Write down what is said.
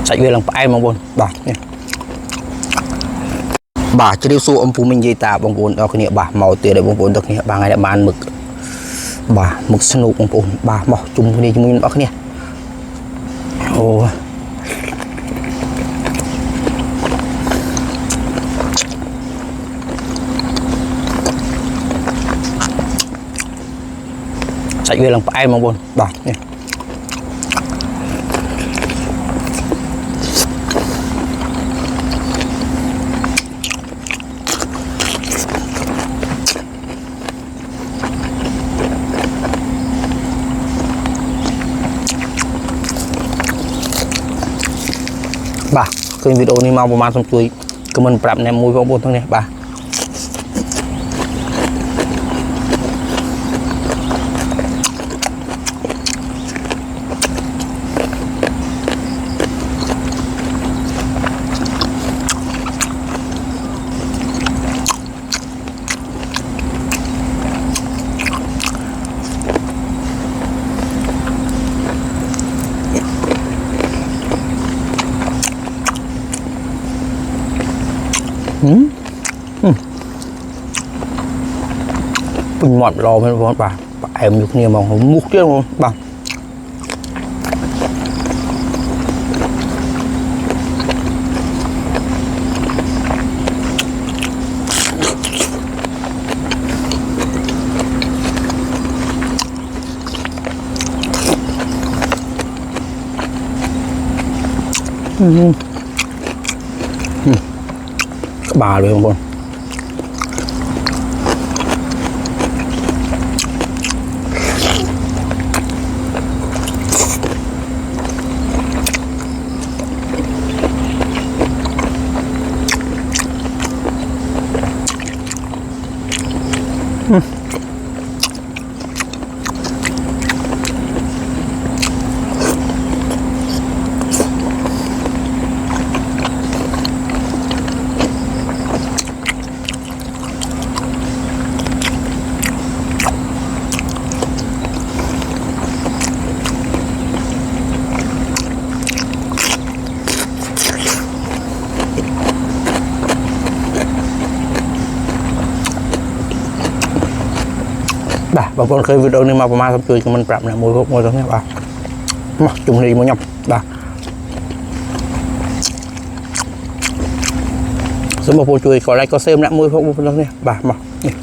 ใส่เวลาไปบางบนบ่าเนี่ยบ่าจะเรียกสู้อมพูมินยีตาบางบนเอาคนนี้บ่าเมาเตี๋ยได้บางบนตรงนี้บางไงได้บานหมึกบ่าหมึกสนุกบางบนบ่าหมอกจุ่มคนนี้จุ่มเอาคนนี้โอ้ใส่เวลาไปบางบนบ่าเนี่ยบ่าคือวิดีโอนี้มาประมาณ2 ปีก็มันปรับแนวมวยบางบนทั้งนี้บ่าปุ่นหมดรอมันร้อนป่ะไอ้มันอยู่เนี่ยมองผมมุกเยอะมั้งป่ะบาเลยบางคนบางคนเคยวิดีโอนี้มาประมาณ3 ปีก็มันปรับนะมวยพวกมวยตรงนี้ป่ะมาจุ่มดีมวยหยับป่ะสมมติผู้ช่วยก่ออะไรก็เซมนะมวยพวกมวยตรงนี้ป่ะมานี่